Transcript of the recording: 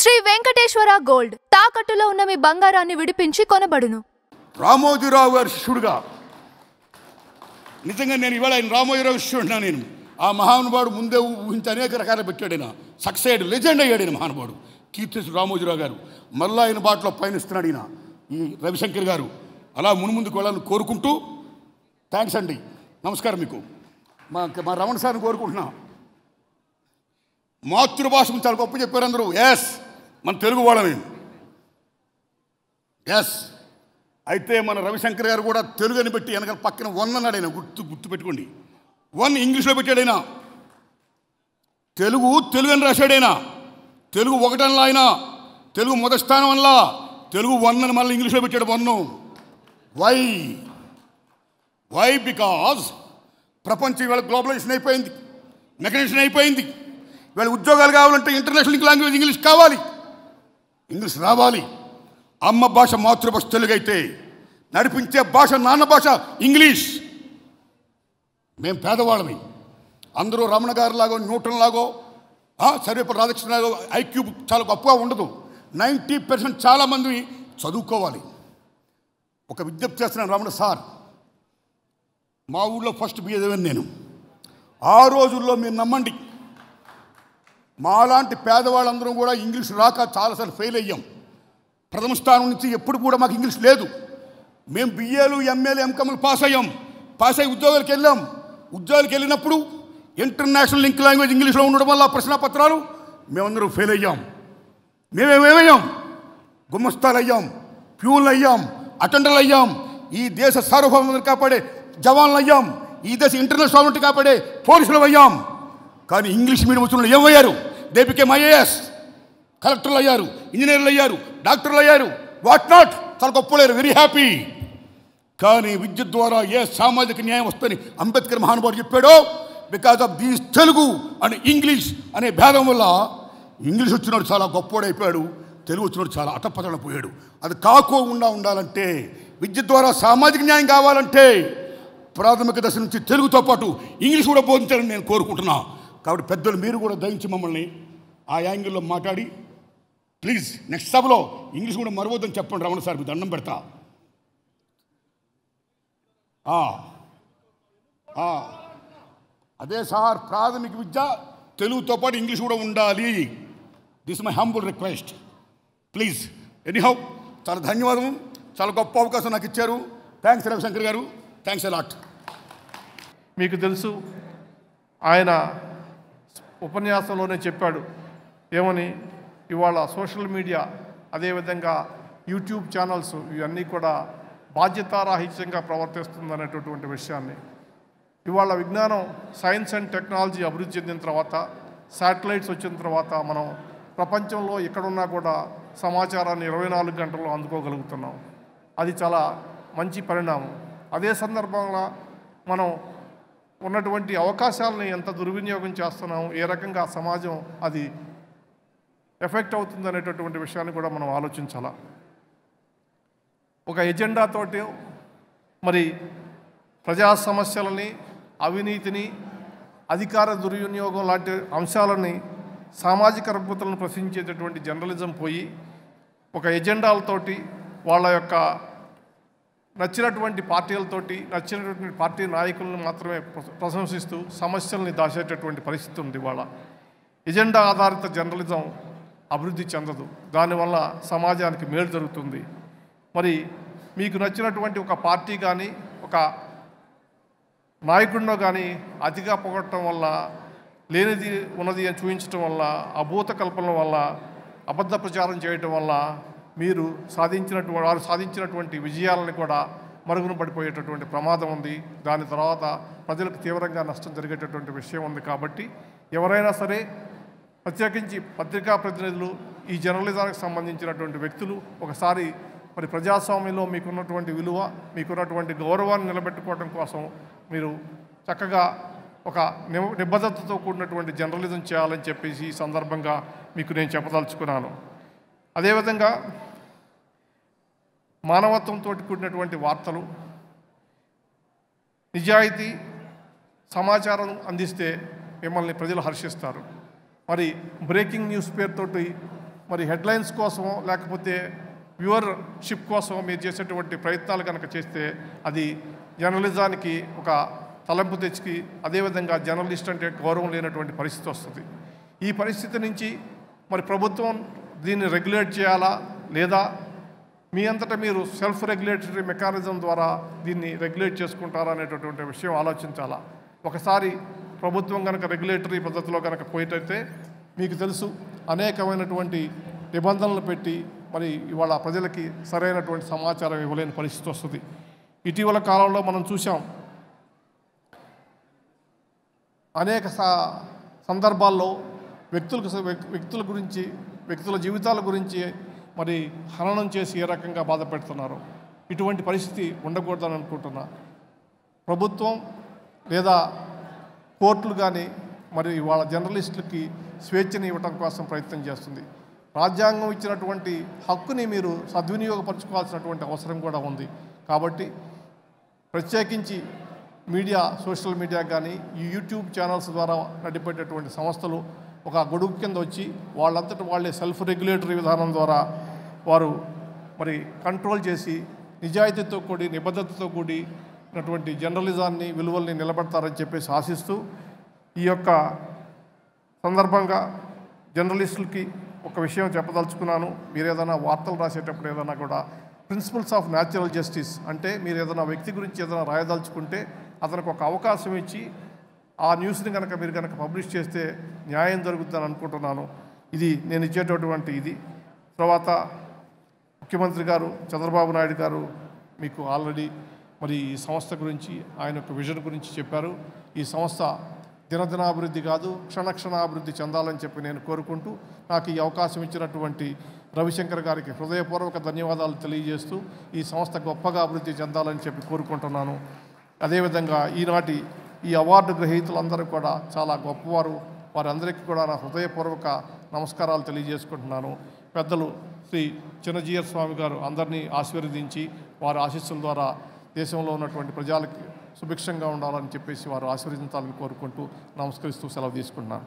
Shri Venkateswara gold తాకట్టులో ఉన్న మీ బంగారాన్ని విడిపించి కొనబడును. రామోజీరావు గారి శిష్యుడుగా నిజంగా నేను ఇవాళ ఆయన రామోజీరావు శిష్యుడున్నా. నేను ఆ మహానుభావుడు ముందే ఊహించి అనేక రకాలు పెట్టాడు. ఆయన సక్సెడ్ లెజెండ్ అయ్యాడు. ఆయన మహానుభావుడు కీర్తి రామోజీరావు గారు మళ్ళా ఆయన బాటలో పయనిస్తున్నాడు. ఈయన ఈ రవిశంకర్ గారు అలా మున్ముందుకు వెళ్ళాలని కోరుకుంటూ థ్యాంక్స్ అండి. నమస్కారం మీకు. మా రమణ సార్ని కోరుకుంటున్నా. మాతృభాష చాలా గొప్ప చెప్పారు అందరూ. ఎస్, మన తెలుగు వాళ్ళమే. ఎస్, అయితే మన రవిశంకర్ గారు కూడా తెలుగుని పెట్టి వెనకాల పక్కన వన్ అన్నాడు. ఆయన గుర్తు పెట్టుకోండి. వన్ ఇంగ్లీష్లో పెట్టాడు. ఆయన తెలుగు అని రాశాడు. ఆయన తెలుగు ఒకటనలా, ఆయన తెలుగు మొదటి స్థానం అనలా, తెలుగు వన్ అని మళ్ళీ ఇంగ్లీష్లో పెట్టాడు. వన్ వై బికాజ్ ప్రపంచం ఇవాళ గ్లోబలైజేషన్ అయిపోయింది, మెకనైజేషన్ అయిపోయింది. ఇవాళ ఉద్యోగాలు కావాలంటే ఇంటర్నేషనల్ లాంగ్వేజ్ ఇంగ్లీష్ కావాలి, ఇంగ్లీష్ రావాలి. అమ్మ భాష మాతృభాష తెలుగు అయితే నడిపించే భాష నాన్న భాష ఇంగ్లీష్. మేము పేదవాళ్ళమి. అందరూ రమణ గారిలాగో న్యూటన్ లాగో సర్వేపల్లి రాధాకృష్ణ లాగో ఐక్యూ చాలా గొప్పగా ఉండదు. 90% చాలామంది చదువుకోవాలి. ఒక విజ్ఞప్తి చేస్తున్నాను రమణ సార్. మా ఊళ్ళో ఫస్ట్ బిఏ చదివాను నేను. ఆ రోజుల్లో మీరు నమ్మండి, మాలాంటి పేదవాళ్ళందరం కూడా ఇంగ్లీష్ రాక చాలాసార్లు ఫెయిల్ అయ్యాం. ప్రథమ స్థానం నుంచి ఎప్పుడు కూడా మాకు ఇంగ్లీష్ లేదు. మేము బిఏలు ఎంఏలు ఎంకమ్లు పాస్ అయ్యాం. పాస్ అయ్యి ఉద్యోగాలకు వెళ్ళాం. ఉద్యోగాలకు వెళ్ళినప్పుడు ఇంటర్నేషనల్ లింక్ లాంగ్వేజ్ ఇంగ్లీష్లో ఉండడం వల్ల ప్రశ్నపత్రాలు మేమందరం ఫెయిల్ అయ్యాం. మేమేమయ్యాం? గుమ్మస్తాలు అయ్యాం, ప్యూన్లు అయ్యాం, అటెండర్లు అయ్యాం. ఈ దేశ సార్వభౌమతను కాపాడే జవాన్లు అయ్యాం. ఈ దేశ ఇంటర్నేషనల్ సాల్వెంట్ కాపాడే పోలీసులు అయ్యాం. కానీ ఇంగ్లీష్ మీడియం వచ్చిన వాళ్ళు ఏమయ్యారు? దే బికేమ్ ఐఏఎస్, కలెక్టర్లు అయ్యారు, ఇంజనీర్లు అయ్యారు, డాక్టర్లు అయ్యారు, వాట్ నాట్. చాలా గొప్పలేరు, వెరీ హ్యాపీ. కానీ విద్య ద్వారా ఏ సామాజిక న్యాయం వస్తుందని అంబేద్కర్ మహానుభావుడు చెప్పాడో, because of these Telugu and English అనే భేదం వల్ల ఇంగ్లీష్ వచ్చినాడు చాలా గొప్పోడైపోయాడు, తెలుగు వచ్చినాడు చాలా అటపతడపోయాడు. అది కాకోకుండా ఉండాలంటే, విద్య ద్వారా సామాజిక న్యాయం కావాలంటే ప్రాథమిక దశ నుంచి తెలుగుతో పాటు ఇంగ్లీష్ కూడా బోధించాలని నేను కోరుకుంటున్నా. కాబట్టి పెద్దలు మీరు కూడా దయించి మమ్మల్ని ఆ యాంగిల్లో మాట్లాడి ప్లీజ్ నెక్స్ట్ సభలో ఇంగ్లీష్ కూడా మరవద్దని చెప్పండి. రమణ సార్, మీ దండం పెడతా. అదే సార్, ప్రాథమిక విద్య తెలుగుతో పాటు ఇంగ్లీష్ కూడా ఉండాలి. This my humble request, please. Anyhow, చాలా ధన్యవాదం. చాలా గొప్ప అవకాశం నాకు ఇచ్చారు. థ్యాంక్స్ రవిశంకర్ గారు, థ్యాంక్స్ ఎ లాట్. మీకు తెలుసు, ఆయన ఉపన్యాసంలోనే చెప్పాడు ఏమని, ఇవాళ సోషల్ మీడియా అదేవిధంగా యూట్యూబ్ ఛానల్స్ ఇవన్నీ కూడా బాధ్యతారాహిత్యంగా ప్రవర్తిస్తుందనేటటువంటి విషయాన్ని. ఇవాళ విజ్ఞానం, సైన్స్ అండ్ టెక్నాలజీ అభివృద్ధి చెందిన తర్వాత, శాటిలైట్స్ వచ్చిన తర్వాత మనం ప్రపంచంలో ఎక్కడున్నా కూడా సమాచారాన్ని 24 గంటల్లో అందుకోగలుగుతున్నాం. అది చాలా మంచి పరిణామం. అదే సందర్భంలో మనం ఉన్నటువంటి అవకాశాలని ఎంత దుర్వినియోగం చేస్తున్నాం, ఏ రకంగా సమాజం అది ఎఫెక్ట్ అవుతుంది అనేటటువంటి విషయాన్ని కూడా మనం ఆలోచించాలా. ఒక ఎజెండాతోటి మరి ప్రజా సమస్యలని, అవినీతిని, అధికార దుర్వినియోగం లాంటి అంశాలని, సామాజిక రుగ్మతలను ప్రశ్నించేటటువంటి జర్నలిజం పోయి ఒక ఎజెండాలతోటి వాళ్ళ యొక్క నచ్చినటువంటి పార్టీలతోటి, నచ్చినటువంటి పార్టీ నాయకులను మాత్రమే ప్రశంసిస్తూ సమస్యల్ని దాచేటటువంటి పరిస్థితి ఉంది. వాళ్ళ ఎజెండా ఆధారిత జర్నలిజం అభివృద్ధి చెందదు. దానివల్ల సమాజానికి మేలు జరుగుతుంది. మరి మీకు నచ్చినటువంటి ఒక పార్టీ కానీ ఒక నాయకుడినో కానీ అతిగా పొగట్టడం వల్ల, లేనిది ఉన్నది అని చూపించడం వల్ల, అభూత కల్పనల వల్ల, అబద్ధ ప్రచారం చేయటం వల్ల వారు సాధించినటువంటి విజయాలను కూడా మరుగున పడిపోయేటటువంటి ప్రమాదం ఉంది. దాని తర్వాత ప్రజలకు తీవ్రంగా నష్టం జరిగేటటువంటి విషయం ఉంది. కాబట్టి ఎవరైనా సరే, ప్రత్యేకించి పత్రికా ప్రతినిధులు, ఈ జర్నలిజానికి సంబంధించినటువంటి వ్యక్తులు ఒకసారి మరి ప్రజాస్వామ్యంలో మీకున్నటువంటి విలువ, మీకున్నటువంటి గౌరవాన్ని నిలబెట్టుకోవడం కోసం మీరు చక్కగా ఒక నిబద్ధతతో కూడినటువంటి జర్నలిజం చేయాలని చెప్పేసి ఈ సందర్భంగా మీకు నేను చెప్పదలుచుకున్నాను. అదేవిధంగా మానవత్వంతో కూడినటువంటి వార్తలు, నిజాయితీ సమాచారం అందిస్తే మిమ్మల్ని ప్రజలు హర్షిస్తారు. మరి బ్రేకింగ్ న్యూస్ పేరుతోటి మరి హెడ్లైన్స్ కోసమో లేకపోతే వ్యూవర్షిప్ కోసం మీరు చేసేటువంటి ప్రయత్నాలు కనుక చేస్తే అది జర్నలిజానికి ఒక తలంపు తెచ్చి అదేవిధంగా జర్నలిస్ట్ అంటే గౌరవం లేనటువంటి పరిస్థితి వస్తుంది. ఈ పరిస్థితి నుంచి మరి ప్రభుత్వం దీన్ని రెగ్యులేట్ చేయాలా లేదా మీ అంతటా మీరు సెల్ఫ్ రెగ్యులేటరీ మెకానిజం ద్వారా దీన్ని రెగ్యులేట్ చేసుకుంటారా అనేటటువంటి విషయం ఆలోచించాలా. ఒకసారి ప్రభుత్వం కనుక రెగ్యులేటరీ పద్ధతిలో కనుక పోయేటైతే మీకు తెలుసు అనేకమైనటువంటి నిబంధనలు పెట్టి మరి ఇవాళ ప్రజలకి సరైనటువంటి సమాచారం ఇవ్వలేని పరిస్థితి వస్తుంది. ఇటీవల కాలంలో మనం చూసాం అనేక సందర్భాల్లో వ్యక్తుల గురించి వ్యక్తుల జీవితాల గురించి మరి హననం చేసి ఏ రకంగా బాధ పెడుతున్నారు. ఇటువంటి పరిస్థితి ఉండకూడదని అనుకుంటున్నా. ప్రభుత్వం లేదా కోర్టులు కానీ మరి వాళ్ళ జర్నలిస్టులకి స్వేచ్ఛని ఇవ్వడం కోసం ప్రయత్నం చేస్తుంది. రాజ్యాంగం ఇచ్చినటువంటి హక్కుని మీరు సద్వినియోగపరచుకోవాల్సినటువంటి అవసరం కూడా ఉంది. కాబట్టి ప్రత్యేకించి మీడియా సోషల్ మీడియా కానీ ఈ యూట్యూబ్ ఛానల్స్ ద్వారా నడిపేటటువంటి సంస్థలు ఒక గొడుగు కింద వచ్చి వాళ్ళంతటా వాళ్ళే సెల్ఫ్ రెగ్యులేటరీ విధానం ద్వారా వారు మరి కంట్రోల్ చేసి నిజాయితీతో కూడి నిబద్ధతతో కూడినటువంటి జర్నలిజాన్ని విలువల్ని నిలబెడతారని చెప్పేసి ఆశిస్తూ ఈ యొక్క సందర్భంగా జర్నలిస్టులకి ఒక విషయం చెప్పదలుచుకున్నాను. మీరు ఏదైనా వార్తలు రాసేటప్పుడు ఏదైనా కూడా ప్రిన్సిపల్స్ ఆఫ్ న్యాచురల్ జస్టిస్ అంటే మీరు ఏదైనా వ్యక్తి గురించి ఏదైనా రాయదలుచుకుంటే అతనికి ఒక అవకాశం ఇచ్చి ఆ న్యూస్ని కనుక మీరు కనుక పబ్లిష్ చేస్తే న్యాయం జరుగుతుందని అనుకుంటున్నాను. ఇది నేను ఇచ్చేటటువంటి ఇది. తర్వాత ముఖ్యమంత్రి గారు చంద్రబాబు నాయుడు గారు మీకు ఆల్రెడీ మరి ఈ సంస్థ గురించి ఆయన యొక్క విజన్ గురించి చెప్పారు. ఈ సంస్థ దినదినాభివృద్ధి కాదు క్షణక్షణాభివృద్ధి చెందాలని చెప్పి నేను కోరుకుంటూ నాకు ఈ అవకాశం ఇచ్చినటువంటి రవిశంకర్ గారికి హృదయపూర్వక ధన్యవాదాలు తెలియజేస్తూ ఈ సంస్థ గొప్పగా అభివృద్ధి చెందాలని చెప్పి కోరుకుంటున్నాను. అదేవిధంగా ఈనాటి ఈ అవార్డు గ్రహీతలందరూ కూడా చాలా గొప్పవారు. వారందరికీ కూడా నా హృదయపూర్వక నమస్కారాలు తెలియజేసుకుంటున్నాను. పెద్దలు శ్రీ చిన్నజీయర్ స్వామి గారు అందరినీ ఆశీర్వదించి వారి ఆశీస్సుల ద్వారా దేశంలో ఉన్నటువంటి ప్రజలకి సుభిక్షంగా ఉండాలని చెప్పేసి వారు ఆశీర్వదించాలని కోరుకుంటూ నమస్కరిస్తూ సెలవు తీసుకుంటున్నాను.